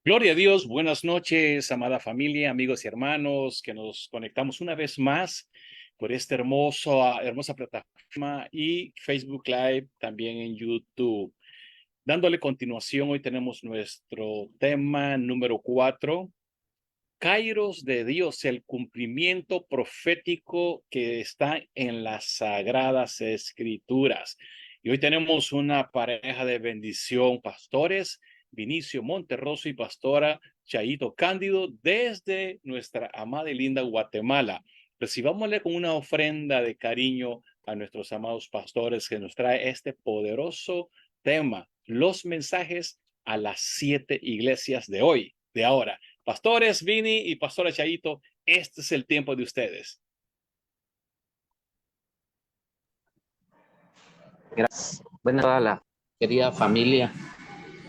Gloria a Dios, buenas noches, amada familia, amigos y hermanos, que nos conectamos una vez más por esta hermosa plataforma y Facebook Live, también en YouTube. Dándole continuación, hoy tenemos nuestro tema número 4, Kairos de Dios, el cumplimiento profético que está en las Sagradas Escrituras. Y hoy tenemos una pareja de bendición, pastores, Vinicio Monterroso y pastora Chaito Cándido, desde nuestra amada y linda Guatemala. Recibámosle con una ofrenda de cariño a nuestros amados pastores que nos trae este poderoso tema, los mensajes a las 7 iglesias de hoy, de ahora. Pastores Vini y pastora Chaito, este es el tiempo de ustedes. Gracias. Bueno, toda la querida familia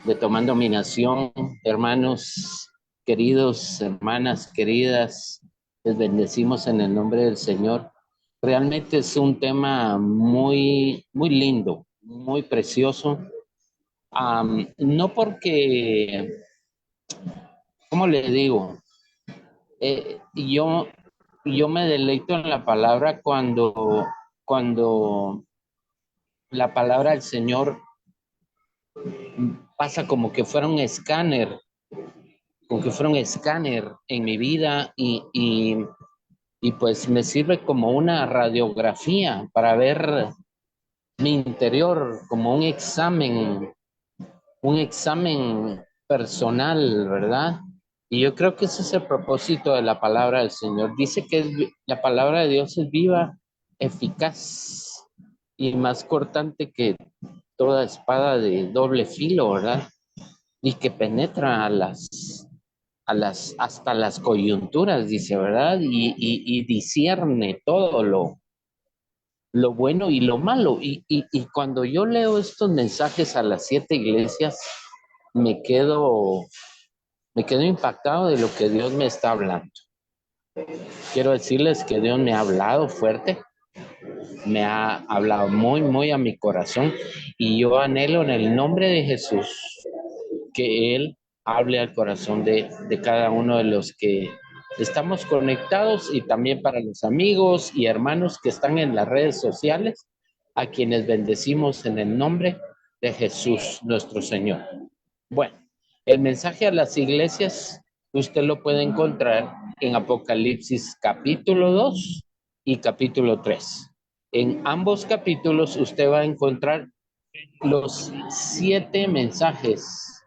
de Tomando Mi Nación, hermanos queridos, hermanas queridas, les bendecimos en el nombre del Señor. Realmente es un tema muy lindo, muy precioso. No porque, ¿cómo le digo? Yo me deleito en la palabra cuando la palabra del Señor pasa como que fuera un escáner en mi vida y pues me sirve como una radiografía para ver mi interior, como un examen personal, ¿verdad? Y yo creo que ese es el propósito de la palabra del Señor. Dice que la palabra de Dios es viva, eficaz y más cortante que toda espada de doble filo, ¿verdad? Y que penetra hasta las coyunturas, dice, ¿verdad? Y discierne todo lo bueno y lo malo. Y cuando yo leo estos mensajes a las 7 iglesias, me quedo, me quedo impactado de lo que Dios me está hablando. Quiero decirles que Dios me ha hablado fuerte, me ha hablado muy a mi corazón, y yo anhelo en el nombre de Jesús que Él hable al corazón de cada uno de los que estamos conectados, y también para los amigos y hermanos que están en las redes sociales, a quienes bendecimos en el nombre de Jesús nuestro Señor. Bueno, el mensaje a las iglesias usted lo puede encontrar en Apocalipsis capítulo 2 y capítulo 3. En ambos capítulos usted va a encontrar los 7 mensajes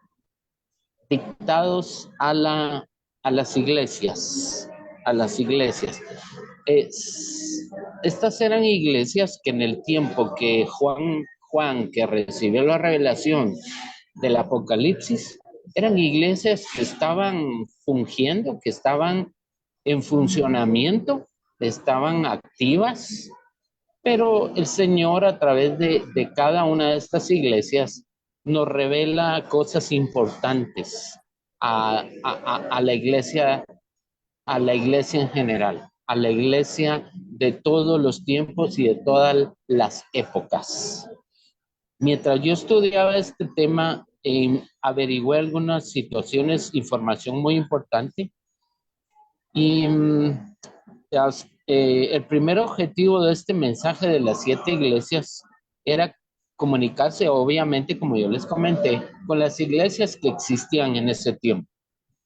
dictados a las iglesias, a las iglesias. Estas eran iglesias que en el tiempo que Juan, que recibió la revelación del Apocalipsis, eran iglesias que estaban fungiendo, que estaban en funcionamiento, estaban activas, pero el Señor a través de cada una de estas iglesias nos revela cosas importantes a la iglesia en general, a la iglesia de todos los tiempos y de todas las épocas. Mientras yo estudiaba este tema, averigüé algunas situaciones, información muy importante, y el primer objetivo de este mensaje de las 7 iglesias era comunicarse, obviamente, como yo les comenté, con las iglesias que existían en ese tiempo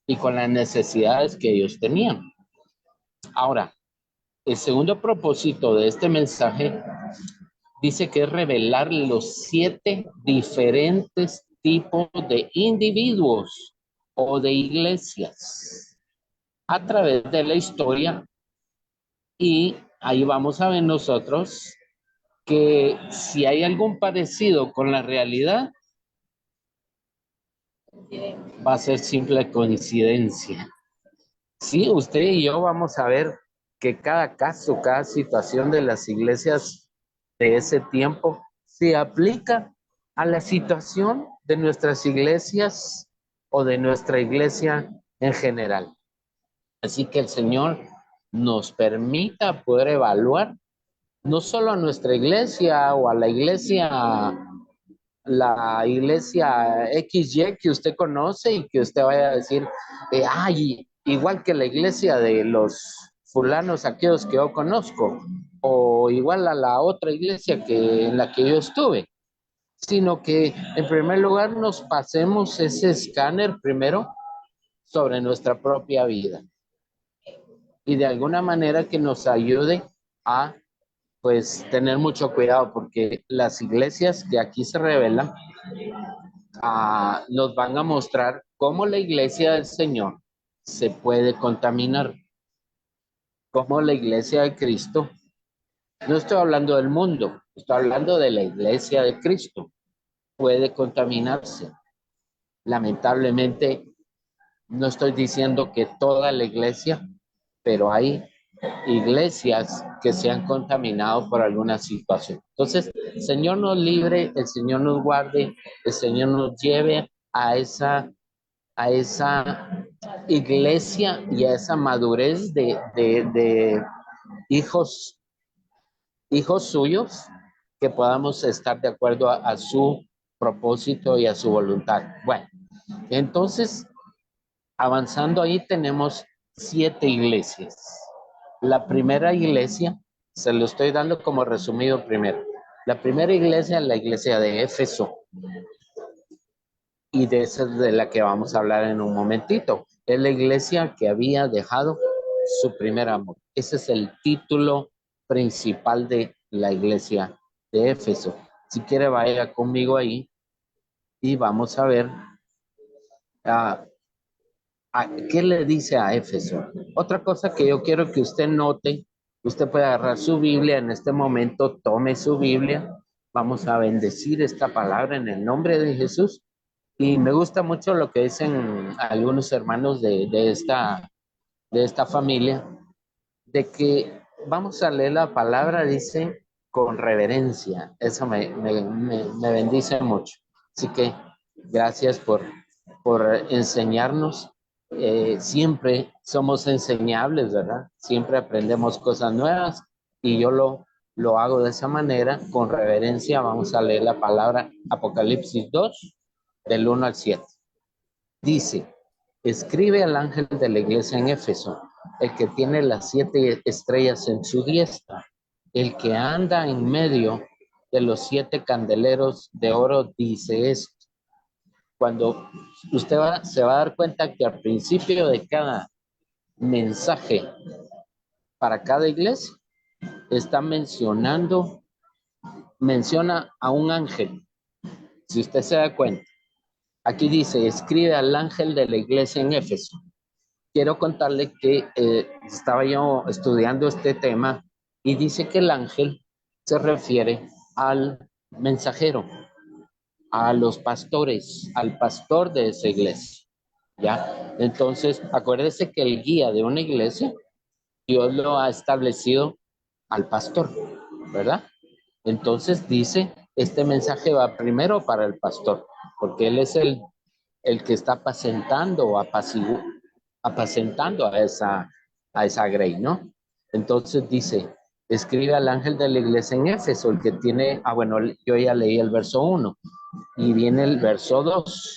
y con las necesidades que ellos tenían. Ahora, el segundo propósito de este mensaje dice que es revelar los 7 diferentes tipos de individuos o de iglesias a través de la historia. Y ahí vamos a ver nosotros que si hay algún parecido con la realidad, va a ser simple coincidencia. Sí, usted y yo vamos a ver que cada caso, cada situación de las iglesias de ese tiempo se aplica a la situación de nuestras iglesias o de nuestra iglesia en general. Así que el Señor nos permita poder evaluar no solo a nuestra iglesia o a la iglesia la iglesia XY que usted conoce y que usted vaya a decir, ay, igual que la iglesia de los fulanos aquellos que yo conozco, o igual a la otra iglesia en la que yo estuve, sino que en primer lugar nos pasemos ese escáner primero sobre nuestra propia vida y de alguna manera que nos ayude a pues tener mucho cuidado porque las iglesias que aquí se revelan nos van a mostrar cómo la iglesia del Señor se puede contaminar, cómo la iglesia de Cristo, no estoy hablando del mundo, estoy hablando de la iglesia de Cristo, puede contaminarse. Lamentablemente, no estoy diciendo que toda la iglesia, pero hay iglesias que se han contaminado por alguna situación. Entonces, el Señor nos libre, el Señor nos guarde, el Señor nos lleve a esa iglesia y a esa madurez de hijos, hijos suyos, que podamos estar de acuerdo a su propósito y a su voluntad. Bueno, entonces, avanzando ahí tenemos 7 iglesias. La primera iglesia, se lo estoy dando como resumido primero. La primera iglesia es la iglesia de Éfeso. Y de esa es de la que vamos a hablar en un momentito. Es la iglesia que había dejado su primer amor. Ese es el título principal de la iglesia de Éfeso. Si quiere, vaya conmigo ahí y vamos a ver uh, qué le dice a Éfeso. Otra cosa que yo quiero que usted note, usted puede agarrar su Biblia en este momento, tome su Biblia, vamos a bendecir esta palabra en el nombre de Jesús. Y me gusta mucho lo que dicen algunos hermanos de esta familia, de que vamos a leer la palabra, dice, con reverencia. Eso me bendice mucho. Así que gracias por enseñarnos. Siempre somos enseñables, ¿verdad? Siempre aprendemos cosas nuevas y yo lo hago de esa manera, con reverencia. Vamos a leer la palabra Apocalipsis 2 del 1 al 7. Dice, escribe al ángel de la iglesia en Éfeso, el que tiene las 7 estrellas en su diestra, el que anda en medio de los 7 candeleros de oro, dice esto. Cuando usted se va a dar cuenta que al principio de cada mensaje para cada iglesia está menciona a un ángel. Si usted se da cuenta, aquí dice, escribe al ángel de la iglesia en Éfeso. Quiero contarle que estaba yo estudiando este tema y dice que el ángel se refiere al mensajero, a los pastores, al pastor de esa iglesia, ¿ya? Entonces, acuérdese que el guía de una iglesia, Dios lo ha establecido al pastor, ¿verdad? Entonces dice, este mensaje va primero para el pastor, porque él es el que está apacentando o apacentando a esa grey, ¿no? Entonces dice, escribe al ángel de la iglesia en Éfeso, el que tiene, bueno, yo ya leí el verso 1, y viene el verso 2,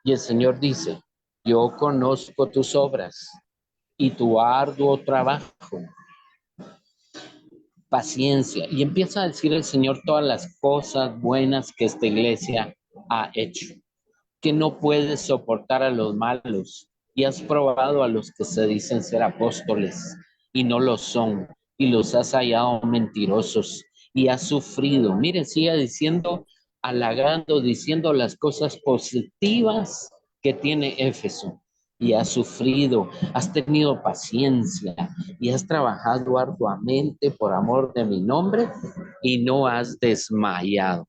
y el Señor dice, yo conozco tus obras y tu arduo trabajo, paciencia, y empieza a decir el Señor todas las cosas buenas que esta iglesia ha hecho, que no puedes soportar a los malos y has probado a los que se dicen ser apóstoles y no lo son y los has hallado mentirosos y has sufrido. Miren, sigue diciendo, halagando, diciendo las cosas positivas que tiene Éfeso. Y has sufrido, has tenido paciencia y has trabajado arduamente por amor de mi nombre y no has desmayado.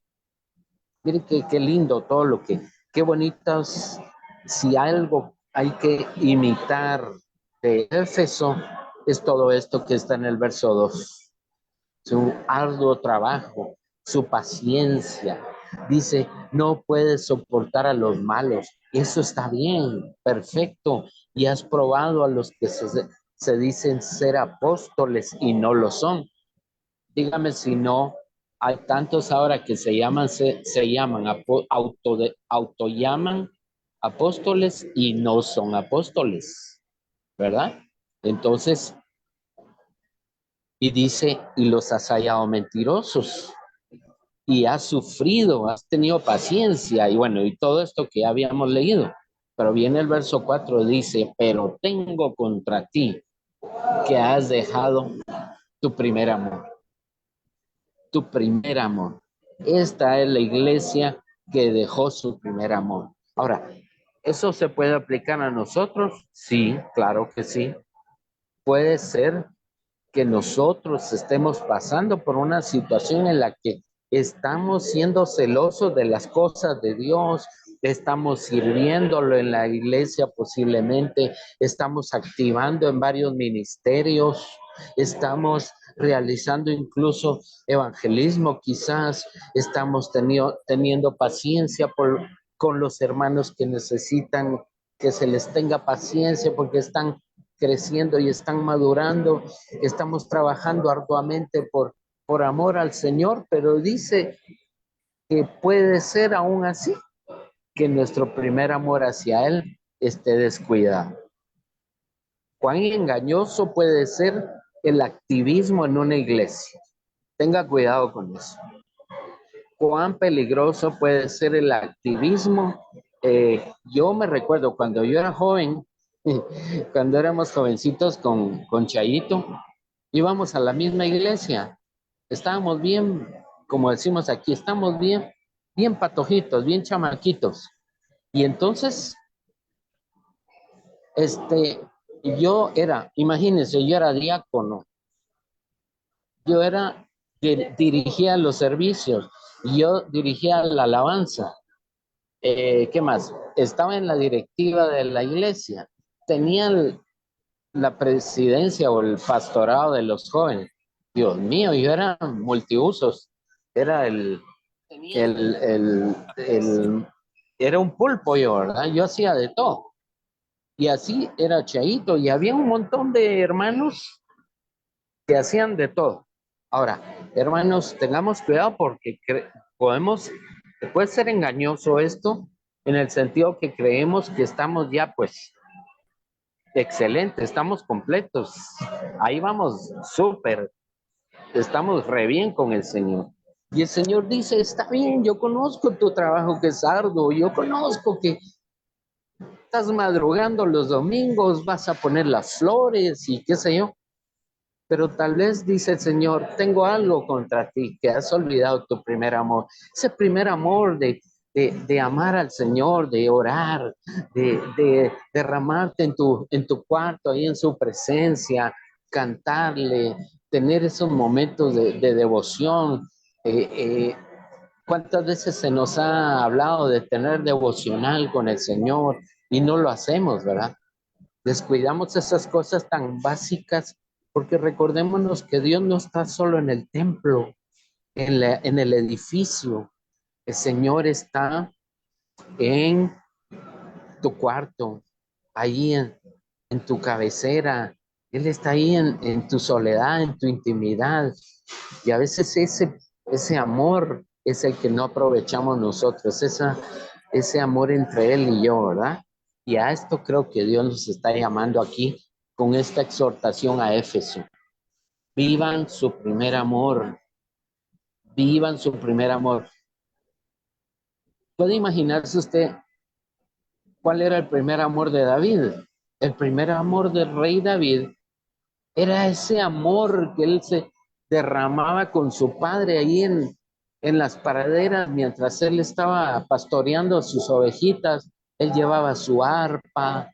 Miren qué lindo todo lo que, qué bonitas, si algo hay que imitar de Éfeso, es todo esto que está en el verso 2. Su arduo trabajo, su paciencia. Dice, no puedes soportar a los malos. Eso está bien, perfecto. Y has probado a los que se dicen ser apóstoles y no lo son. Dígame si no Hay tantos ahora que se llaman, autollaman apóstoles y no son apóstoles, ¿verdad? Entonces, y dice, y los has hallado mentirosos, y has sufrido, has tenido paciencia, y bueno, y todo esto que ya habíamos leído. Pero viene el verso 4, dice, pero tengo contra ti que has dejado tu primer amor, tu primer amor. Esta es la iglesia que dejó su primer amor. Ahora, ¿eso se puede aplicar a nosotros? Sí, claro que sí. Puede ser que nosotros estemos pasando por una situación en la que estamos siendo celosos de las cosas de Dios, estamos sirviéndolo en la iglesia posiblemente, estamos activando en varios ministerios, estamos realizando incluso evangelismo quizás, estamos teniendo paciencia con los hermanos que necesitan que se les tenga paciencia porque están creciendo y están madurando, estamos trabajando arduamente por amor al Señor, pero dice que puede ser aún así que nuestro primer amor hacia Él esté descuidado. Cuán engañoso puede ser el activismo en una iglesia. Tenga cuidado con eso. Cuán peligroso puede ser el activismo. Yo me recuerdo cuando yo era joven, cuando éramos jovencitos con Chayito, íbamos a la misma iglesia. Estábamos bien, como decimos aquí, estamos bien patojitos, bien chamaquitos. Y entonces, imagínense, yo era diácono, dirigía los servicios, yo dirigía la alabanza. ¿Qué más? Estaba en la directiva de la iglesia, tenía la presidencia o el pastorado de los jóvenes. Dios mío, yo era multiusos, era el, el, el- era un pulpo yo, ¿verdad? Yo hacía de todo. Y así era Chaito, y había un montón de hermanos que hacían de todo. Ahora, hermanos, tengamos cuidado porque puede ser engañoso esto en el sentido que creemos que estamos ya pues excelentes, estamos completos, ahí vamos súper, estamos re bien con el Señor. Y el Señor dice, está bien, yo conozco tu trabajo que es arduo, yo conozco que estás madrugando los domingos, vas a poner las flores y qué sé yo. Pero tal vez dice el Señor, tengo algo contra ti, que has olvidado tu primer amor. Ese primer amor de amar al Señor, de orar, de derramarte en tu cuarto, ahí en su presencia, cantarle, tener esos momentos de devoción. Eh, eh, ¿Cuántas veces se nos ha hablado de tener devocional con el Señor y no lo hacemos, verdad? Descuidamos esas cosas tan básicas porque recordémonos que Dios no está solo en el templo, en el edificio. El Señor está en tu cuarto, ahí en tu cabecera. Él está ahí en tu soledad, en tu intimidad. Y a veces ese amor es el que no aprovechamos nosotros, ese amor entre Él y yo, ¿verdad? Y a esto creo que Dios nos está llamando aquí con esta exhortación a Éfeso. Vivan su primer amor, vivan su primer amor. ¿Puede imaginarse usted cuál era el primer amor de David? El primer amor del rey David era ese amor que él se derramaba con su padre ahí en las praderas mientras él estaba pastoreando sus ovejitas. Él llevaba su arpa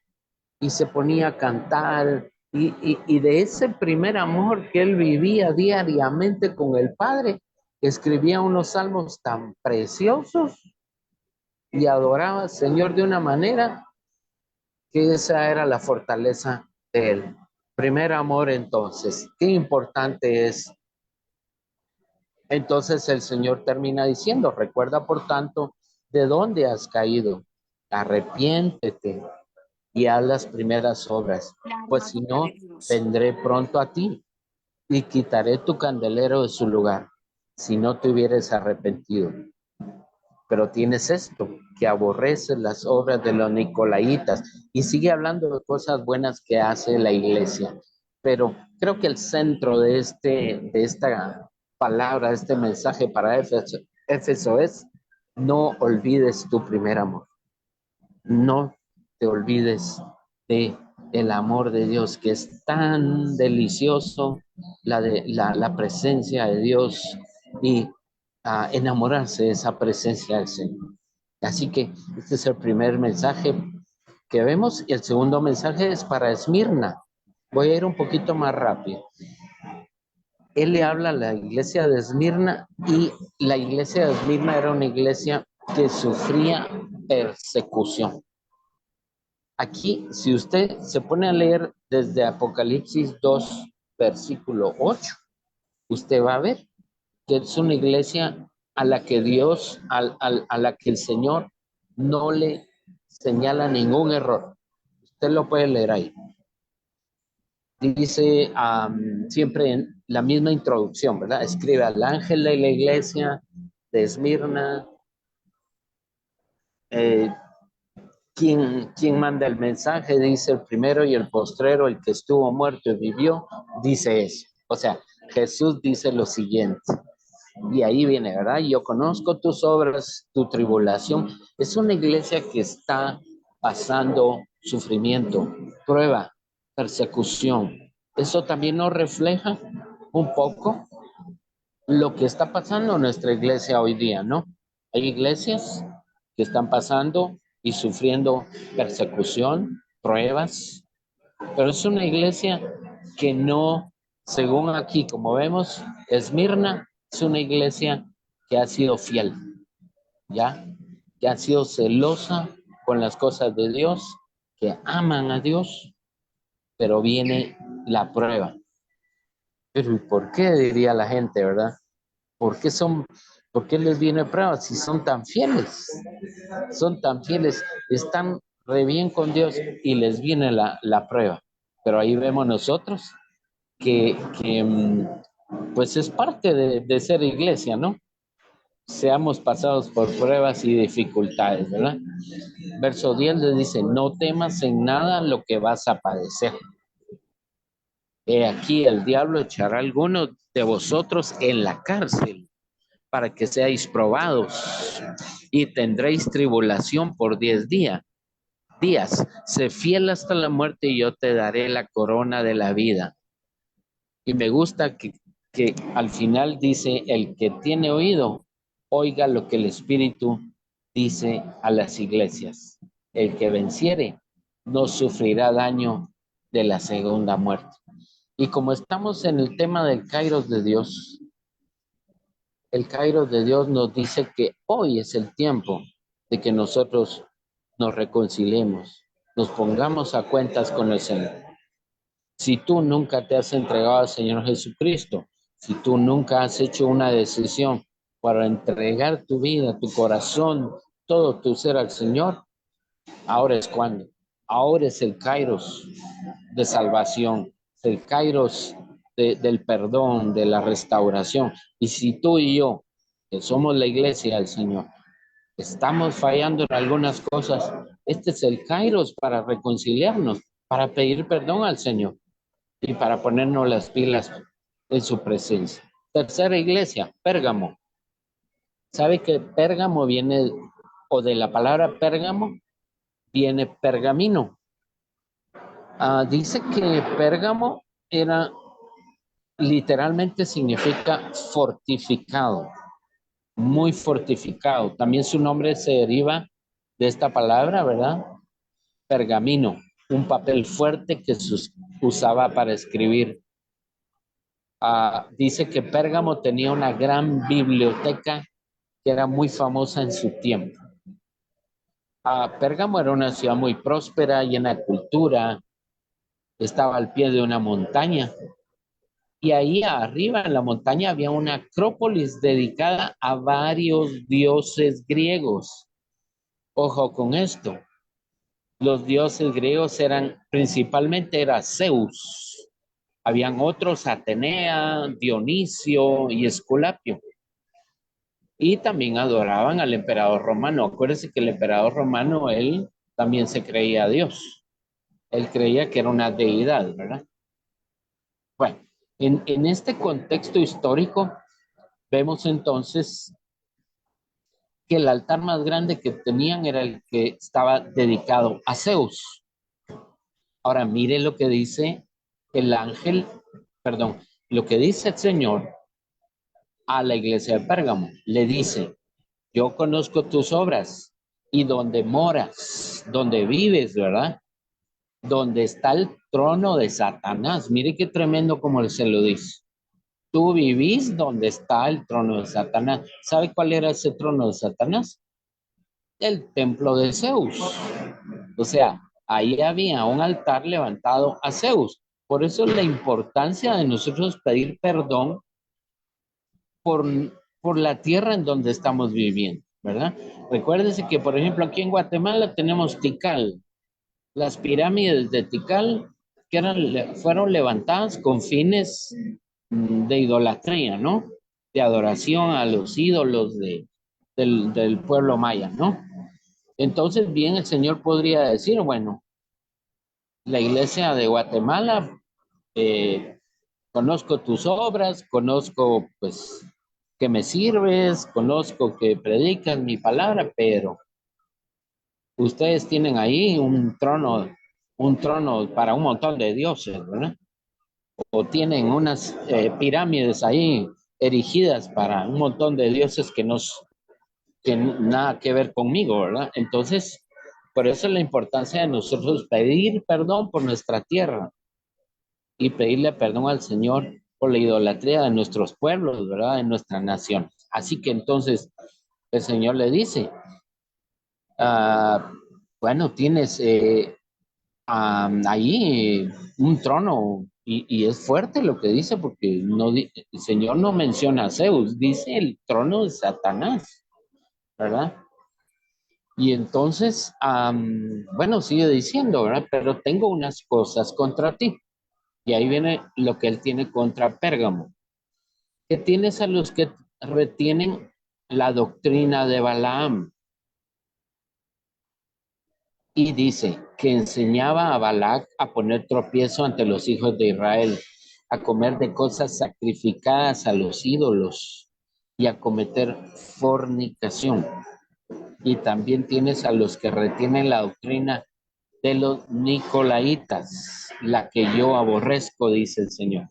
y se ponía a cantar. Y de ese primer amor que él vivía diariamente con el Padre, escribía unos salmos tan preciosos y adoraba al Señor de una manera que esa era la fortaleza de él. Primer amor entonces, qué importante es. Entonces el Señor termina diciendo, recuerda por tanto de dónde has caído, arrepiéntete y haz las primeras obras, pues si no, vendré pronto a ti y quitaré tu candelero de su lugar. si no te hubieras arrepentido. Pero tienes esto, que aborreces las obras de los nicolaitas, y sigue hablando de cosas buenas que hace la iglesia. Pero creo que el centro de esta palabra, de este mensaje para Éfeso es: no olvides tu primer amor. No te olvides de el amor de Dios, que es tan delicioso, la presencia de Dios, y enamorarse de esa presencia del Señor. Así que este es el primer mensaje que vemos, y el segundo mensaje es para Esmirna. Voy a ir un poquito más rápido. Él le habla a la iglesia de Esmirna, y la iglesia de Esmirna era una iglesia que sufría persecución. Aquí, si usted se pone a leer desde Apocalipsis 2, versículo 8, usted va a ver que es una iglesia a la que Dios, a la que el Señor no le señala ningún error. Usted lo puede leer ahí. Dice siempre en la misma introducción, ¿verdad? Escribe al ángel de la iglesia de Esmirna. ¿Quién manda el mensaje? Dice el primero y el postrero, el que estuvo muerto y vivió, dice eso. O sea, Jesús dice lo siguiente. Y ahí viene, ¿verdad? Yo conozco tus obras, tu tribulación. Es una iglesia que está pasando sufrimiento, prueba, persecución. Eso también nos refleja un poco lo que está pasando en nuestra iglesia hoy día, ¿no? Hay iglesias que están pasando y sufriendo persecución, pruebas, pero es una iglesia que no, según aquí, como vemos, Esmirna es una iglesia que ha sido fiel, ¿ya? Que ha sido celosa con las cosas de Dios, que aman a Dios, pero viene la prueba. Pero ¿y por qué? Diría la gente, ¿verdad? ¿Por qué les viene prueba si son tan fieles? Son tan fieles, están re bien con Dios y les viene la prueba. Pero ahí vemos nosotros que pues es parte de ser iglesia, ¿no? Seamos pasados por pruebas y dificultades, ¿verdad? Verso 10 le dice: no temas en nada lo que vas a padecer. He aquí el diablo echará a algunos de vosotros en la cárcel para que seáis probados, y tendréis tribulación por 10 días. Sé fiel hasta la muerte y yo te daré la corona de la vida. Y me gusta que al final dice: el que tiene oído, oiga lo que el Espíritu dice a las iglesias. El que venciere no sufrirá daño de la segunda muerte. Y como estamos en el tema del Kairos de Dios, el Kairos de Dios nos dice que hoy es el tiempo de que nosotros nos reconciliemos, nos pongamos a cuentas con el Señor. Si tú nunca te has entregado al Señor Jesucristo, si tú nunca has hecho una decisión para entregar tu vida, tu corazón, todo tu ser al Señor, ahora es cuando. Ahora es el Kairos de salvación, el Kairos del perdón, de la restauración. Y si tú y yo, que somos la iglesia del Señor, estamos fallando en algunas cosas, este es el Kairos para reconciliarnos, para pedir perdón al Señor y para ponernos las pilas en su presencia. Tercera iglesia, Pérgamo. ¿Sabe que Pérgamo viene, o de la palabra Pérgamo, viene pergamino? Dice que Pérgamo era, literalmente significa fortificado, muy fortificado. También su nombre se deriva de esta palabra, ¿verdad? Pergamino, un papel fuerte que se usaba para escribir. Dice que Pérgamo tenía una gran biblioteca que era muy famosa en su tiempo. Pérgamo era una ciudad muy próspera, llena de cultura, estaba al pie de una montaña, y ahí arriba en la montaña había una acrópolis dedicada a varios dioses griegos. Ojo con esto, los dioses griegos principalmente era Zeus. Habían otros: Atenea, Dionisio y Esculapio. Y también adoraban al emperador romano. Acuérdense que el emperador romano, él también se creía a Dios. Él creía que era una deidad, ¿verdad? Bueno, en este contexto histórico, vemos entonces que el altar más grande que tenían era el que estaba dedicado a Zeus. Ahora mire lo que dice el ángel, perdón, lo que dice el Señor a la iglesia de Pérgamo. Le dice, yo conozco tus obras y donde moras, donde vives, ¿verdad? Donde está el trono de Satanás. Mire qué tremendo como se lo dice. Tú vivís donde está el trono de Satanás. ¿Sabe cuál era ese trono de Satanás? El templo de Zeus. O sea, ahí había un altar levantado a Zeus. Por eso la importancia de nosotros pedir perdón por, por la tierra en donde estamos viviendo, ¿verdad? Recuérdense que, por ejemplo, aquí en Guatemala tenemos Tikal, las pirámides de Tikal que fueron levantadas con fines de idolatría, ¿no? De adoración a los ídolos del pueblo maya, ¿no? Entonces, bien, el Señor podría decir, bueno, la iglesia de Guatemala, eh, conozco tus obras, conozco pues que me sirves, conozco que predicas mi palabra, pero ustedes tienen ahí un trono para un montón de dioses, ¿verdad? O tienen unas pirámides ahí erigidas para un montón de dioses que nada que ver conmigo, ¿verdad? Entonces, por eso la importancia de nosotros pedir perdón por nuestra tierra y pedirle perdón al Señor por la idolatría de nuestros pueblos, ¿verdad? De nuestra nación. Así que entonces el Señor le dice, ah, bueno, tienes ahí un trono y es fuerte lo que dice porque no, el Señor no menciona a Zeus, dice el trono de Satanás, ¿verdad? Y entonces, bueno, sigue diciendo, ¿verdad? Pero tengo unas cosas contra ti. Y ahí viene lo que él tiene contra Pérgamo. Que tienes a los que retienen la doctrina de Balaam. Y dice que enseñaba a Balac a poner tropiezo ante los hijos de Israel, a comer de cosas sacrificadas a los ídolos y a cometer fornicación. Y también tienes a los que retienen la doctrina de los nicolaitas, la que yo aborrezco, dice el Señor.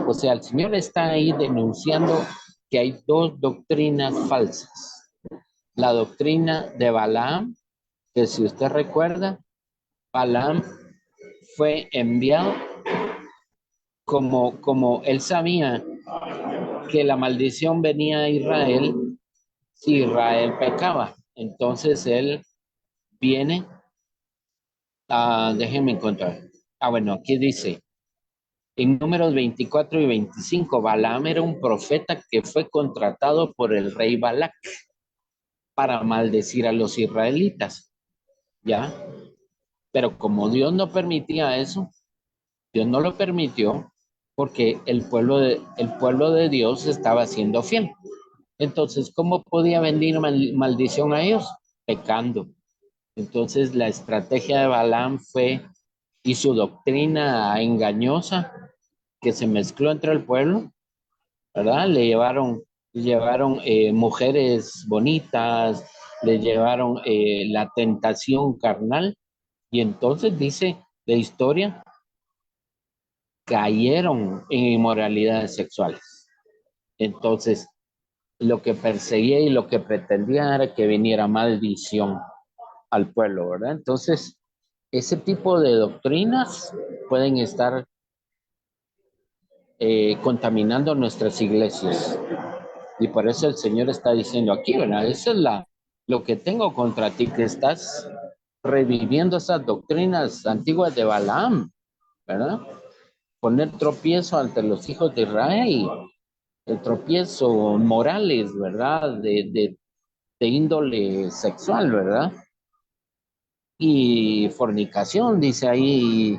O sea, el Señor está ahí denunciando que hay dos doctrinas falsas. La doctrina de Balaam, que si usted recuerda, Balaam fue enviado como él sabía que la maldición venía a Israel si Israel pecaba. Entonces él viene déjenme encontrar. Bueno, aquí dice, en números 24 y 25, Balaam era un profeta que fue contratado por el rey Balac para maldecir a los israelitas, ¿ya? Pero como Dios no permitía eso, Dios no lo permitió porque el pueblo de Dios estaba siendo fiel. Entonces, ¿cómo podía venir maldición a ellos? Pecando. Entonces, la estrategia de Balaam fue, y su doctrina engañosa que se mezcló entre el pueblo, ¿verdad? Le llevaron mujeres bonitas, le llevaron la tentación carnal, y entonces dice la historia, cayeron en inmoralidades sexuales. Entonces, lo que perseguía y lo que pretendía era que viniera maldición al pueblo, ¿verdad? Entonces, ese tipo de doctrinas pueden estar contaminando nuestras iglesias. Y por eso el Señor está diciendo aquí, ¿verdad? Eso es lo que tengo contra ti, que estás reviviendo esas doctrinas antiguas de Balaam, ¿verdad? Poner tropiezo ante los hijos de Israel, el tropiezo morales, ¿verdad? De índole sexual, ¿verdad? Y fornicación, dice ahí,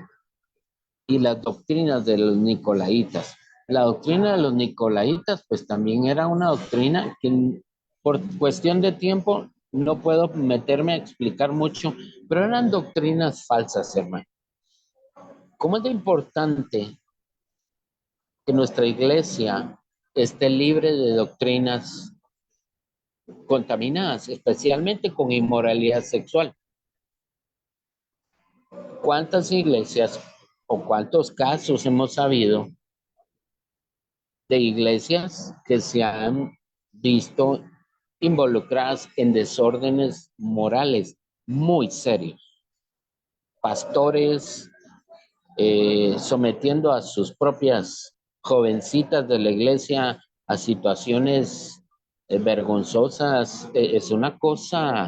y las doctrinas de los nicolaitas. La doctrina de los nicolaitas, pues también era una doctrina que Por cuestión de tiempo, no puedo meterme a explicar mucho, pero eran doctrinas falsas, hermano. ¿Cómo es de importante que nuestra iglesia esté libre de doctrinas contaminadas, especialmente con inmoralidad sexual? ¿Cuántas iglesias o cuántos casos hemos sabido de iglesias que se han visto involucradas en desórdenes morales muy serios? Pastores sometiendo a sus propias jovencitas de la iglesia a situaciones vergonzosas. Es una cosa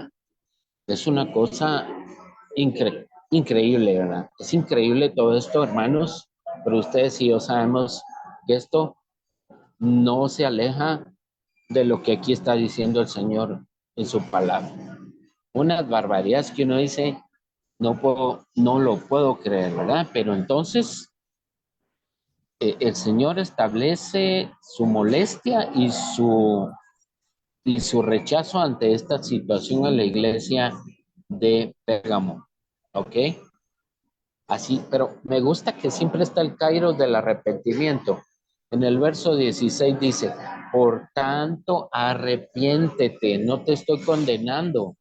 increíble, ¿verdad? Es increíble todo esto, hermanos, pero ustedes y yo sabemos que esto no se aleja de lo que aquí está diciendo el Señor en su palabra. Unas barbaridades que uno dice, no lo puedo creer, ¿verdad? Pero entonces el Señor establece su molestia y su rechazo ante esta situación en la iglesia de Pérgamo. ¿Ok? Así, pero me gusta que siempre está el kairos del arrepentimiento. En el verso 16 dice, por tanto, arrepiéntete, no te estoy condenando,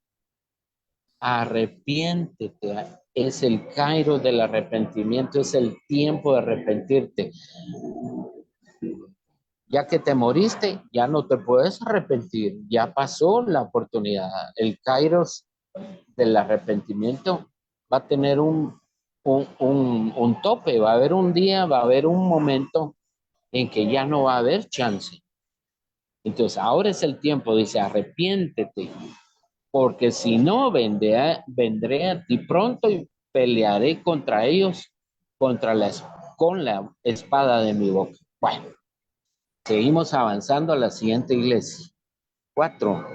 arrepiéntete. Es el kairos del arrepentimiento, es el tiempo de arrepentirte. Ya que te moriste, ya no te puedes arrepentir, ya pasó la oportunidad. El kairos del arrepentimiento va a tener un tope, va a haber un día, va a haber un momento en que ya no va a haber chance. Entonces, ahora es el tiempo, dice, arrepiéntete, porque si no, vendré a ti pronto y pelearé contra ellos con la espada de mi boca. Bueno, seguimos avanzando a la siguiente iglesia. 4.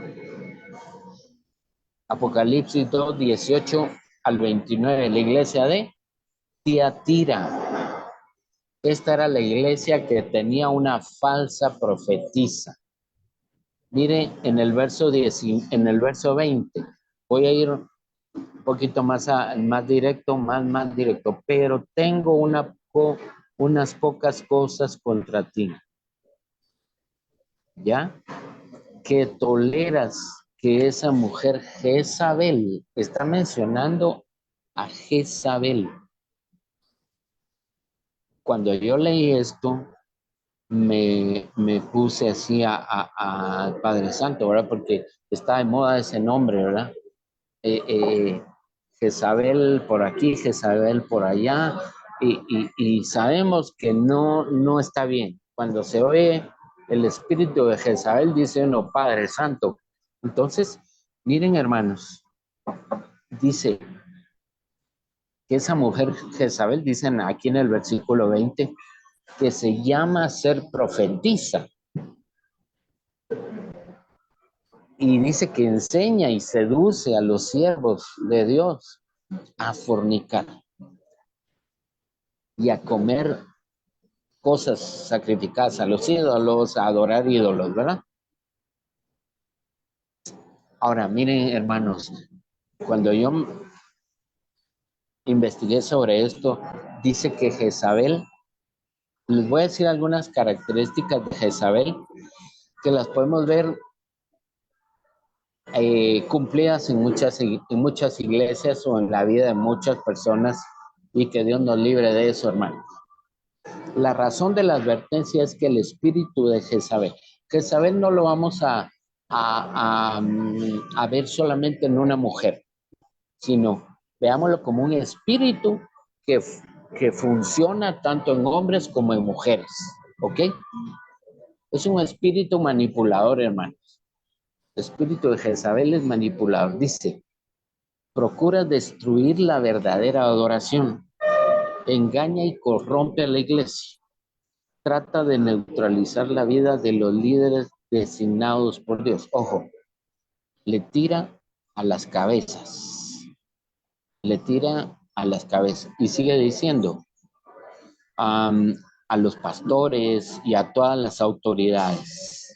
Apocalipsis 2, 18 al 29. La iglesia de Tiatira. Esta era la iglesia que tenía una falsa profetisa. Mire, en el verso 10, en el verso 20, voy a ir un poquito más directo, más directo, pero tengo unas pocas cosas contra ti, ¿ya? Que toleras que esa mujer Jezabel, está mencionando a Jezabel. Cuando yo leí esto, me puse así al Padre Santo, ¿verdad? Porque está de moda ese nombre, ¿verdad? Eh, eh, Jezabel por aquí, Jezabel por allá, y sabemos que no está bien. Cuando se oye el espíritu de Jezabel, dice uno, Padre Santo. Entonces, miren hermanos, dice que esa mujer Jezabel, dicen aquí en el versículo 20, que se llama ser profetisa. Y dice que enseña y seduce a los siervos de Dios a fornicar y a comer cosas sacrificadas a los ídolos, a adorar ídolos, ¿verdad? Ahora, miren, hermanos, cuando yo investigué sobre esto, dice que Jezabel, les voy a decir algunas características de Jezabel que las podemos ver cumplidas en muchas iglesias o en la vida de muchas personas y que Dios nos libre de eso, hermanos. La razón de la advertencia es que el espíritu de Jezabel no lo vamos a ver solamente en una mujer, sino veámoslo como un espíritu que, que funciona tanto en hombres como en mujeres, ¿ok? Es un espíritu manipulador, hermanos. El espíritu de Jezabel es manipulador. Dice, procura destruir la verdadera adoración, engaña y corrompe a la iglesia, trata de neutralizar la vida de los líderes designados por Dios. Ojo, le tira a las cabezas, le tira a las cabezas y sigue diciendo a los pastores y a todas las autoridades.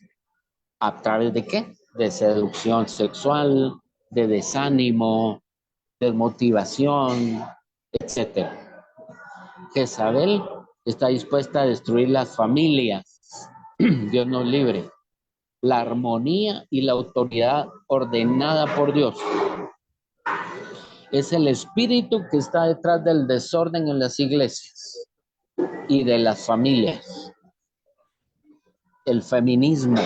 ¿A través de qué? de seducción sexual, de desánimo, desmotivación, etcétera. Jezabel está dispuesta a destruir las familias. Dios nos libre. La armonía y la autoridad ordenada por Dios. Es el espíritu que está detrás del desorden en las iglesias y de las familias. El feminismo,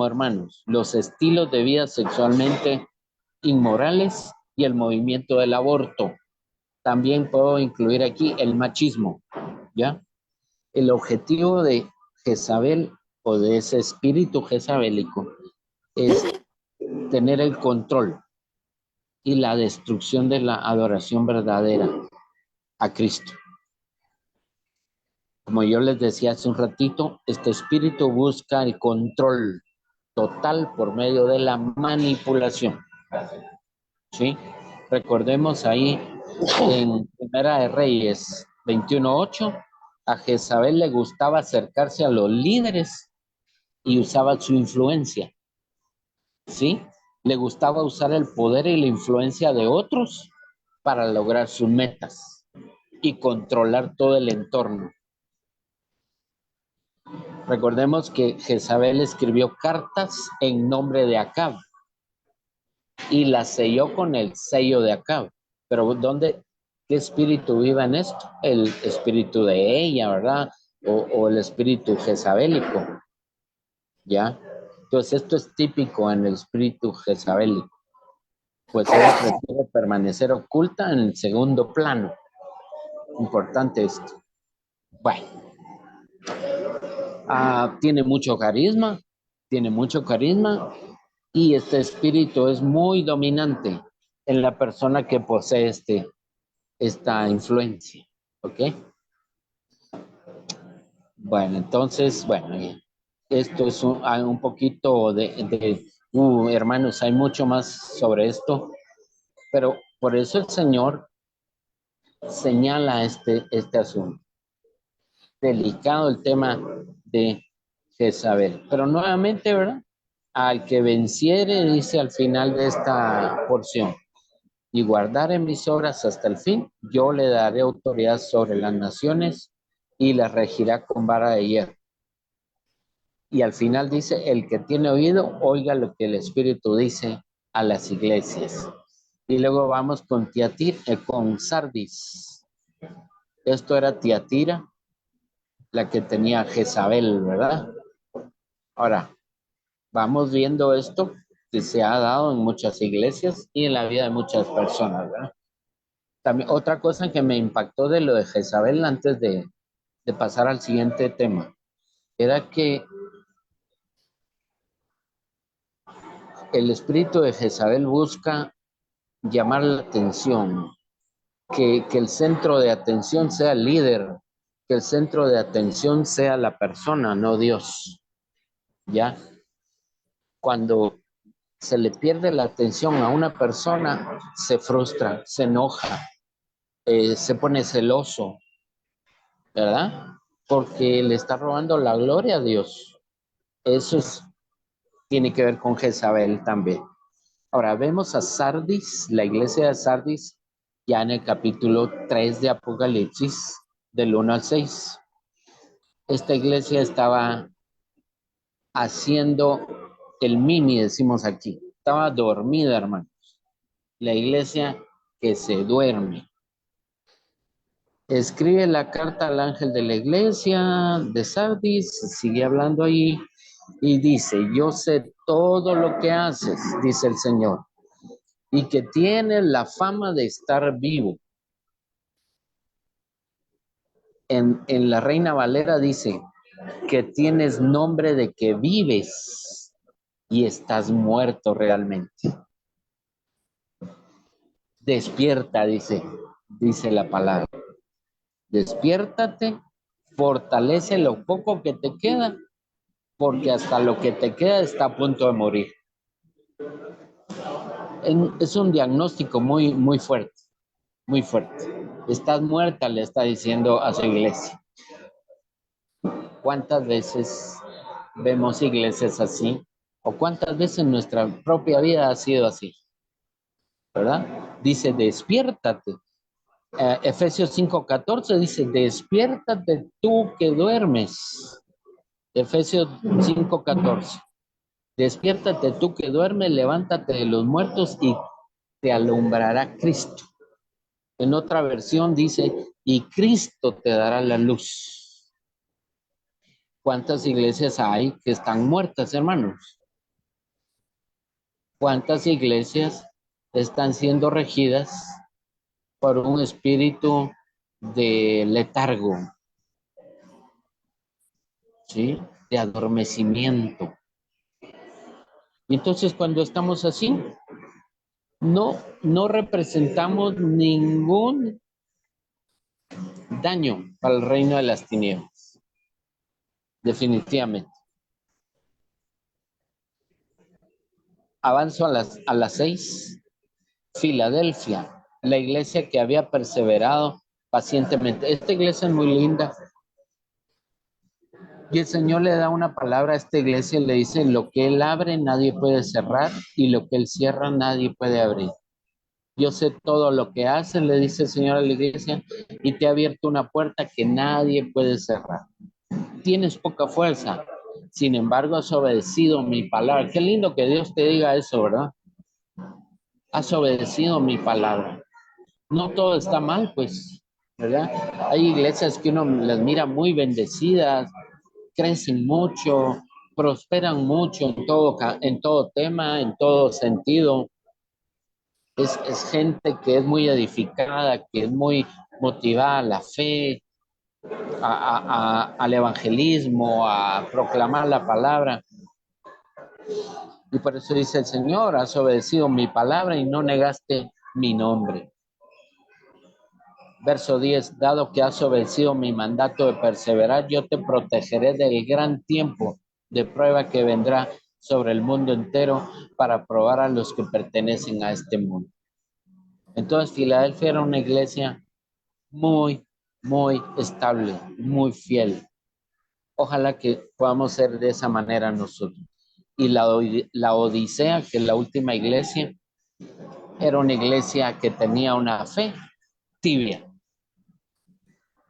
hermanos, los estilos de vida sexualmente inmorales y el movimiento del aborto. También puedo incluir aquí el machismo, ¿ya? El objetivo de Jezabel o de ese espíritu jezabélico es tener el control y la destrucción de la adoración verdadera a Cristo. Como yo les decía hace un ratito, este espíritu busca el control total por medio de la manipulación. ¿Sí? Recordemos ahí en Primera de Reyes 21:8, a Jezabel le gustaba acercarse a los líderes y usaba su influencia. ¿Sí? Le gustaba usar el poder y la influencia de otros para lograr sus metas y controlar todo el entorno. Recordemos que Jezabel escribió cartas en nombre de Acab y las selló con el sello de Acab. Pero ¿qué espíritu viva en esto? El espíritu de ella, ¿verdad? O el espíritu jezabélico, ¿ya? Entonces esto es típico en el espíritu jezabélico. Pues ella prefiere permanecer oculta en el segundo plano. Importante esto. Bueno. Tiene mucho carisma y este espíritu es muy dominante en la persona que posee esta influencia, ¿ok? Bueno, entonces, esto es un poquito hermanos, hay mucho más sobre esto, pero por eso el Señor señala este asunto. Delicado el tema de Jezabel. Pero nuevamente, ¿verdad? Al que venciere, dice al final de esta porción, y guardare mis obras hasta el fin, yo le daré autoridad sobre las naciones y las regirá con vara de hierro. Y al final dice, el que tiene oído, oiga lo que el Espíritu dice a las iglesias. Y luego vamos con con Sardis. Esto era Tiatira, la que tenía Jezabel, ¿verdad? Ahora, vamos viendo esto que se ha dado en muchas iglesias y en la vida de muchas personas, ¿verdad? También otra cosa que me impactó de lo de Jezabel antes de pasar al siguiente tema, era que el espíritu de Jezabel busca llamar la atención, que el centro de atención sea el líder, que el centro de atención sea la persona, no Dios, ¿ya? Cuando se le pierde la atención a una persona, se frustra, se enoja, se pone celoso, ¿verdad? Porque le está robando la gloria a Dios. Eso tiene que ver con Jezabel también. Ahora vemos a Sardis, la iglesia de Sardis, ya en el capítulo 3 de Apocalipsis, del 1 al 6. Esta iglesia estaba haciendo el mimi, decimos aquí. Estaba dormida, hermanos. La iglesia que se duerme. Escribe la carta al ángel de la iglesia de Sardis, sigue hablando ahí y dice, yo sé todo lo que haces, dice el Señor, y que tienes la fama de estar vivo. En la Reina Valera dice que tienes nombre de que vives y estás muerto realmente. Despierta, dice la palabra. Despiértate, fortalece lo poco que te queda, porque hasta lo que te queda está a punto de morir. Es un diagnóstico muy, muy fuerte, muy fuerte. Estás muerta, le está diciendo a su iglesia. ¿Cuántas veces vemos iglesias así? ¿O cuántas veces nuestra propia vida ha sido así? ¿Verdad? Dice, despiértate. Efesios 5:14 dice, despiértate tú que duermes. Efesios 5:14. Despiértate tú que duermes, levántate de los muertos y te alumbrará Cristo. En otra versión dice, y Cristo te dará la luz. ¿Cuántas iglesias hay que están muertas, hermanos? ¿Cuántas iglesias están siendo regidas por un espíritu de letargo, ¿sí? De adormecimiento? Y entonces cuando estamos así, no representamos ningún daño para el reino de las tinieblas, definitivamente. Avanzo a las 6. Filadelfia, la iglesia que había perseverado pacientemente. Esta iglesia es muy linda. Y el Señor le da una palabra a esta iglesia y le dice, lo que Él abre nadie puede cerrar y lo que Él cierra nadie puede abrir. Yo sé todo lo que haces, le dice el Señor a la iglesia, y te ha abierto una puerta que nadie puede cerrar. Tienes poca fuerza, sin embargo has obedecido mi palabra. Qué lindo que Dios te diga eso, ¿verdad? Has obedecido mi palabra. No todo está mal, pues, ¿verdad? Hay iglesias que uno las mira muy bendecidas, crecen mucho, prosperan mucho en todo tema, en todo sentido. Es gente que es muy edificada, que es muy motivada a la fe, al evangelismo, a proclamar la palabra. Y por eso dice el Señor, has obedecido mi palabra y no negaste mi nombre. Verso 10, dado que has obedecido mi mandato de perseverar, yo te protegeré del gran tiempo de prueba que vendrá sobre el mundo entero para probar a los que pertenecen a este mundo. Entonces, Filadelfia era una iglesia muy, muy estable, muy fiel. Ojalá que podamos ser de esa manera nosotros. Y la Odisea, que es la última iglesia, era una iglesia que tenía una fe tibia.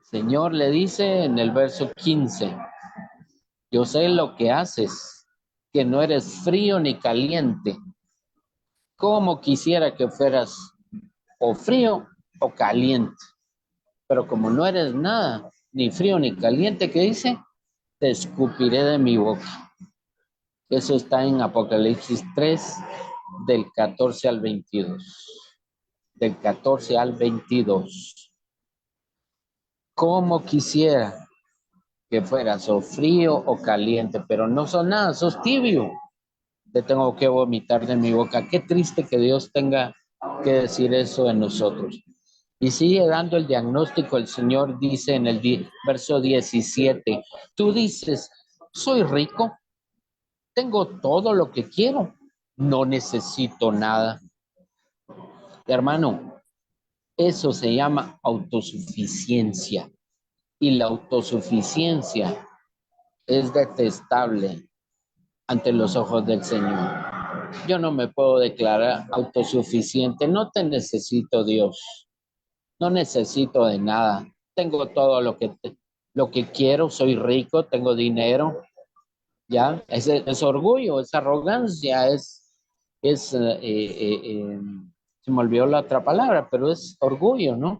Señor le dice en el verso 15, yo sé lo que haces, que no eres frío ni caliente. Como quisiera que fueras o frío o caliente. Pero como no eres nada, ni frío ni caliente, ¿qué dice? Te escupiré de mi boca. Eso está en Apocalipsis 3, del 14 al 22. Del 14 al 22. Como quisiera que fueras o frío o caliente, pero no sos nada, sos tibio. Te tengo que vomitar de mi boca. Qué triste que Dios tenga que decir eso de nosotros. Y sigue dando el diagnóstico. El Señor dice en el verso 17, tú dices, soy rico, tengo todo lo que quiero, no necesito nada. Hermano, eso se llama autosuficiencia. Y la autosuficiencia es detestable ante los ojos del Señor. Yo no me puedo declarar autosuficiente. No te necesito, Dios. No necesito de nada. Tengo todo lo que quiero. Soy rico, tengo dinero. ¿Ya? Es orgullo, es arrogancia, se me olvidó la otra palabra, pero es orgullo, ¿no?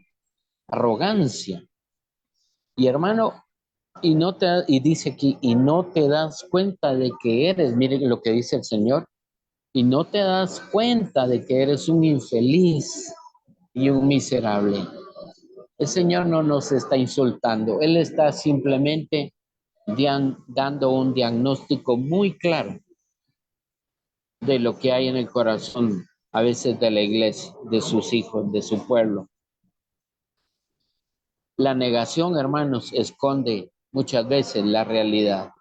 Arrogancia. Y hermano, y dice aquí, y no te das cuenta de que eres, miren lo que dice el Señor, y no te das cuenta de que eres un infeliz y un miserable. El Señor no nos está insultando, Él está simplemente dando un diagnóstico muy claro de lo que hay en el corazón, a veces de la iglesia, de sus hijos, de su pueblo. La negación, hermanos, esconde muchas veces la realidad.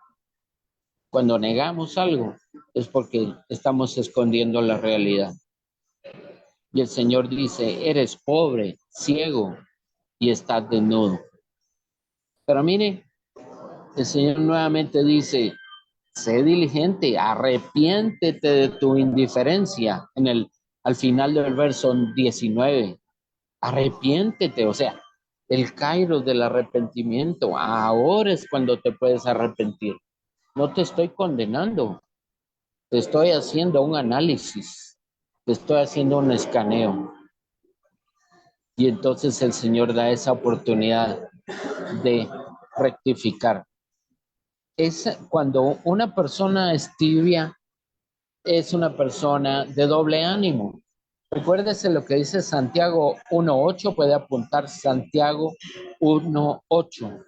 Cuando negamos algo es porque estamos escondiendo la realidad. Y el Señor dice, eres pobre, ciego y estás desnudo. Pero mire, el Señor nuevamente dice, sé diligente, arrepiéntete de tu indiferencia. Al final del verso 19, arrepiéntete, o sea, el kairos del arrepentimiento. Ahora es cuando te puedes arrepentir. No te estoy condenando, te estoy haciendo un análisis, te estoy haciendo un escaneo. Y entonces el Señor da esa oportunidad de rectificar. Es cuando una persona es tibia, es una persona de doble ánimo. Recuérdese lo que dice Santiago 1:8, puede apuntar Santiago 1:8.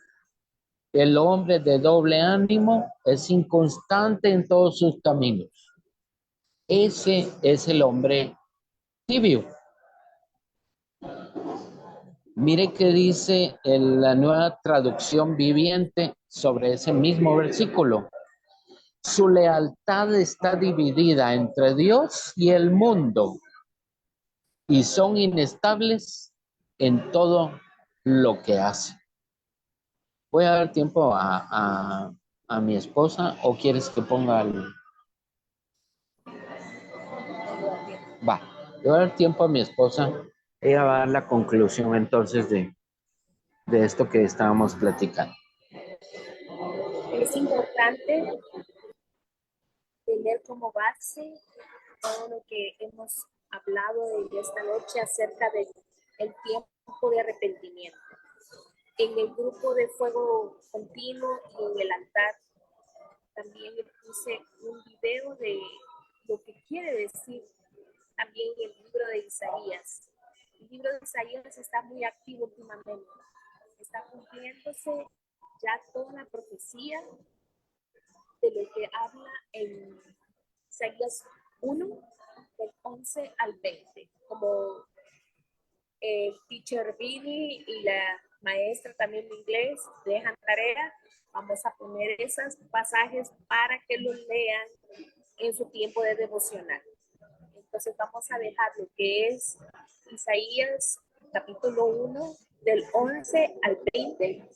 El hombre de doble ánimo es inconstante en todos sus caminos. Ese es el hombre tibio. Mire qué dice en la nueva traducción viviente sobre ese mismo versículo. Su lealtad está dividida entre Dios y el mundo y son inestables en todo lo que hacen. Voy a dar tiempo a mi esposa o quieres que ponga el... Va, le voy a dar tiempo a mi esposa. Ella va a dar la conclusión entonces de esto que estábamos platicando. Es importante tener como base todo lo que hemos hablado de esta noche acerca del tiempo de arrepentimiento. En el grupo de fuego continuo y en el altar también le puse un video de lo que quiere decir también el libro de Isaías. El libro de Isaías está muy activo últimamente. Está cumpliéndose ya toda la profecía de lo que habla en Isaías 1, del 11 al 20. Como el teacher Vini y la maestra también de inglés dejan tarea, vamos a poner esos pasajes para que los lean en su tiempo de devocional. Entonces vamos a dejar lo que es Isaías capítulo 1 del 11 al 20.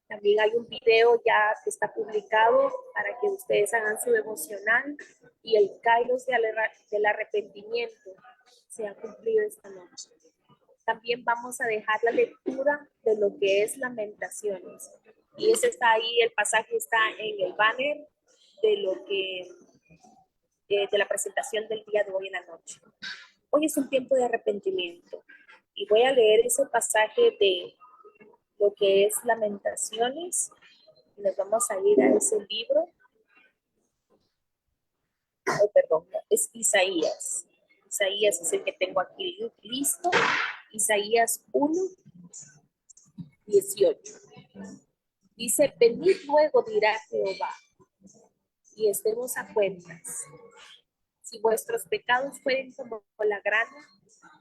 También hay un video ya que está publicado para que ustedes hagan su devocional y el kairos del arrepentimiento se ha cumplido esta noche. También vamos a dejar la lectura de lo que es Lamentaciones. Y ese está ahí, el pasaje está en el banner de lo que de la presentación del día de hoy en la noche. Hoy es un tiempo de arrepentimiento y voy a leer ese pasaje de lo que es Lamentaciones. Nos vamos a ir a ese libro. Oh, perdón, es Isaías. Isaías es el que tengo aquí listo. Isaías 1:18. Dice, venid luego, dirá Jehová, y estemos a cuentas. Si vuestros pecados fueren como la grana,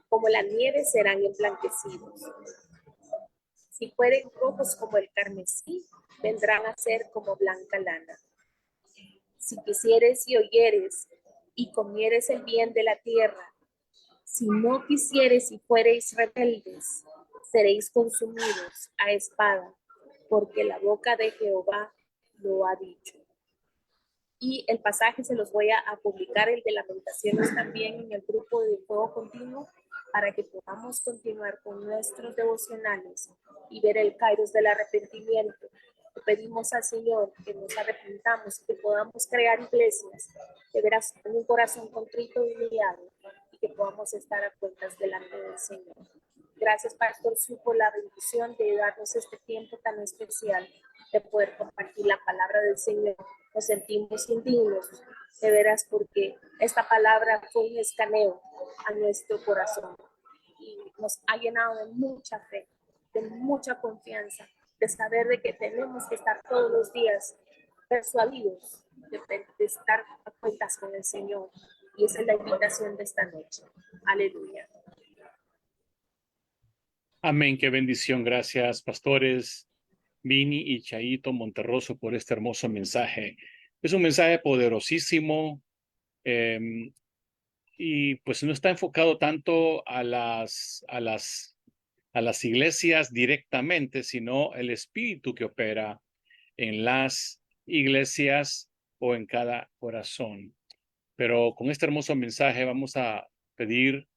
como la nieve serán emblanquecidos. Si fueren rojos como el carmesí, vendrán a ser como blanca lana. Si quisieres y oyeres y comieres el bien de la tierra, si no quisieres y fuereis rebeldes, seréis consumidos a espada, porque la boca de Jehová lo ha dicho. Y el pasaje se los voy a publicar, el de Lamentaciones, también en el grupo de Fuego Continuo, para que podamos continuar con nuestros devocionales y ver el kairos del arrepentimiento. Le pedimos al Señor que nos arrepintamos, que podamos crear iglesias, de veras con un corazón contrito y humillado, y que podamos estar a cuentas delante del Señor. Gracias, Pastor Su, por la bendición de darnos este tiempo tan especial de poder compartir la palabra del Señor. Nos sentimos indignos, de veras, porque esta palabra fue un escaneo a nuestro corazón y nos ha llenado de mucha fe, de mucha confianza, de saber de que tenemos que estar todos los días persuadidos de estar a cuentas con el Señor. Y esa es la invitación de esta noche. Aleluya. Amén, qué bendición. Gracias, pastores Vini y Chaito Monterroso, por este hermoso mensaje. Es un mensaje poderosísimo y pues no está enfocado tanto a las iglesias directamente, sino el espíritu que opera en las iglesias o en cada corazón. Pero con este hermoso mensaje vamos a pedir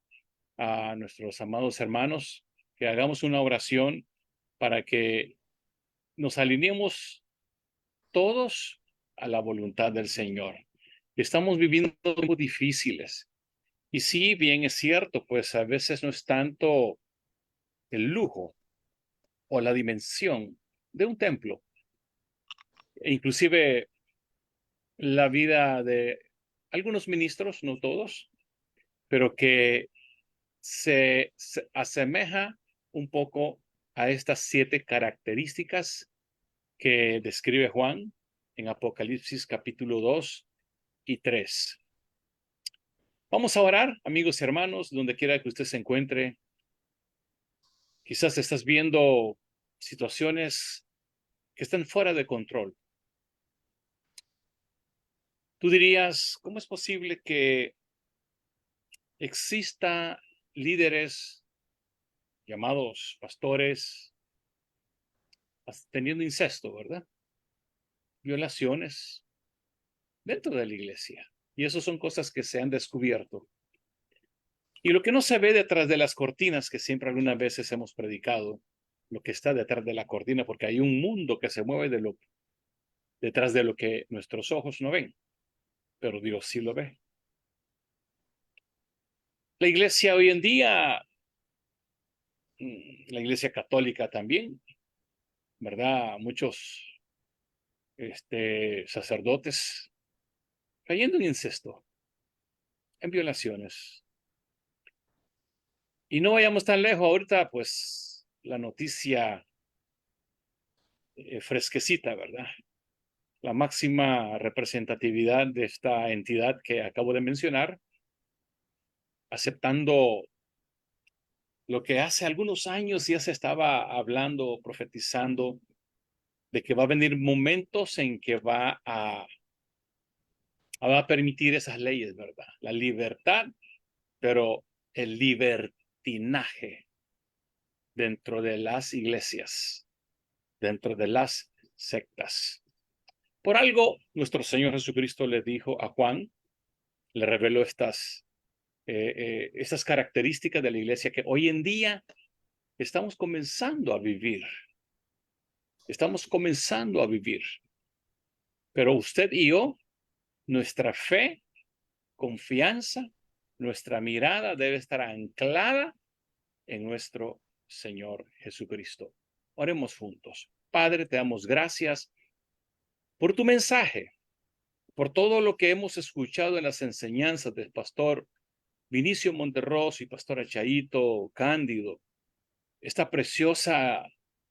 a nuestros amados hermanos que hagamos una oración para que nos alineemos todos a la voluntad del Señor. Estamos viviendo tiempos difíciles. Y sí, bien es cierto, pues a veces no es tanto el lujo o la dimensión de un templo, e inclusive la vida de algunos ministros, no todos, pero que se asemeja un poco a estas 7 características que describe Juan en Apocalipsis capítulo 2 y 3. Vamos a orar, amigos y hermanos, donde quiera que usted se encuentre. Quizás estás viendo situaciones que están fuera de control. Tú dirías, ¿cómo es posible que exista líderes llamados pastores teniendo incesto, ¿verdad? Violaciones dentro de la iglesia. Y eso son cosas que se han descubierto. Y lo que no se ve detrás de las cortinas, que siempre algunas veces hemos predicado, lo que está detrás de la cortina, porque hay un mundo que se mueve detrás de lo que nuestros ojos no ven, pero Dios sí lo ve. La iglesia hoy en día, la iglesia católica también, ¿verdad? Muchos sacerdotes cayendo en incesto, en violaciones. Y no vayamos tan lejos ahorita, pues la noticia fresquecita, ¿verdad? La máxima representatividad de esta entidad que acabo de mencionar, aceptando lo que hace algunos años ya se estaba hablando, profetizando, de que va a venir momentos en que va a permitir esas leyes, ¿verdad? La libertad, pero el libertinaje dentro de las iglesias, dentro de las sectas. Por algo, nuestro Señor Jesucristo le dijo a Juan, le reveló estas características de la iglesia que hoy en día estamos comenzando a vivir. Estamos comenzando a vivir. Pero usted y yo, nuestra fe, confianza, nuestra mirada debe estar anclada en nuestro Señor Jesucristo. Oremos juntos. Padre, te damos gracias por tu mensaje, por todo lo que hemos escuchado en las enseñanzas del pastor Vinicio Monterroso y pastor Chaito Cándido. Esta preciosa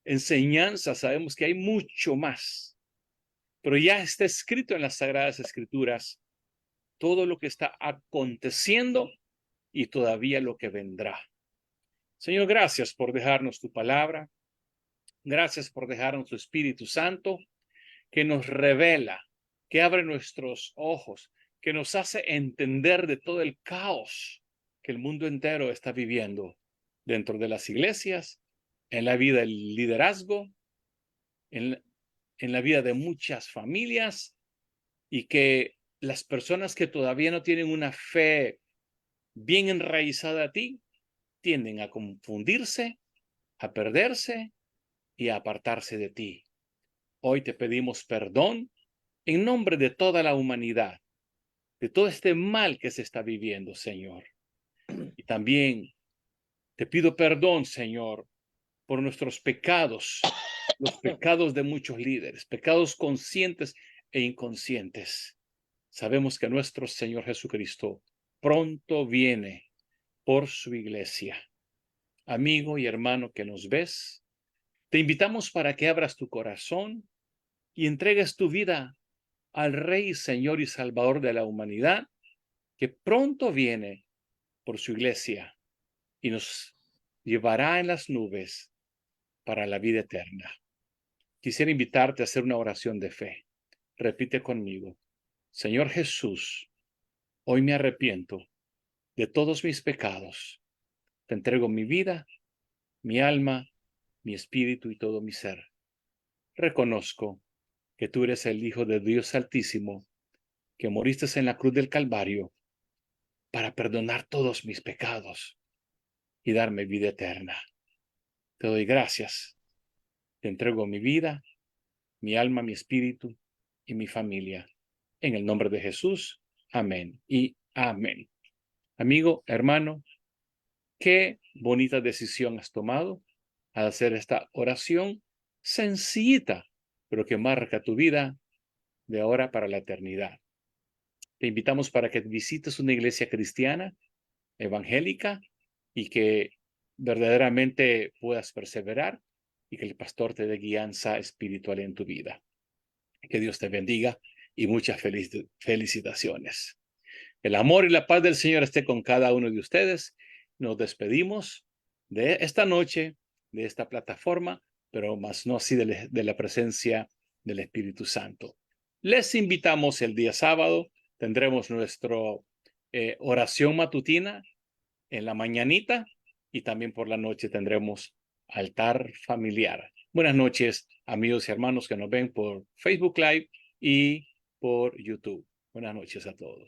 enseñanza, sabemos que hay mucho más, pero ya está escrito en las Sagradas Escrituras todo lo que está aconteciendo y todavía lo que vendrá. Señor, gracias por dejarnos tu palabra. Gracias por dejarnos tu Espíritu Santo que nos revela, que abre nuestros ojos, que nos hace entender de todo el caos que el mundo entero está viviendo dentro de las iglesias, en la vida del liderazgo, en la vida de muchas familias, y que las personas que todavía no tienen una fe bien enraizada a ti tienden a confundirse, a perderse y a apartarse de ti. Hoy te pedimos perdón en nombre de toda la humanidad, de todo este mal que se está viviendo, Señor. Y también te pido perdón, Señor, por nuestros pecados, los pecados de muchos líderes, pecados conscientes e inconscientes. Sabemos que nuestro Señor Jesucristo pronto viene por su iglesia. Amigo y hermano que nos ves, te invitamos para que abras tu corazón y entregues tu vida al Rey, Señor y Salvador de la humanidad, que pronto viene por su iglesia y nos llevará en las nubes para la vida eterna. Quisiera invitarte a hacer una oración de fe. Repite conmigo. Señor Jesús, hoy me arrepiento de todos mis pecados. Te entrego mi vida, mi alma, mi espíritu y todo mi ser. Reconozco que tú eres el Hijo de Dios Altísimo que moriste en la cruz del Calvario para perdonar todos mis pecados y darme vida eterna. Te doy gracias. Te entrego mi vida, mi alma, mi espíritu y mi familia. En el nombre de Jesús. Amén y amén. Amigo, hermano, qué bonita decisión has tomado al hacer esta oración sencillita, pero que marca tu vida de ahora para la eternidad. Te invitamos para que visites una iglesia cristiana, evangélica, y que verdaderamente puedas perseverar y que el pastor te dé guianza espiritual en tu vida. Que Dios te bendiga y muchas felicitaciones. El amor y la paz del Señor esté con cada uno de ustedes. Nos despedimos de esta noche, de esta plataforma, pero más no así de la presencia del Espíritu Santo. Les invitamos el día sábado. Tendremos nuestra oración matutina en la mañanita y también por la noche tendremos altar familiar. Buenas noches, amigos y hermanos que nos ven por Facebook Live y por YouTube. Buenas noches a todos.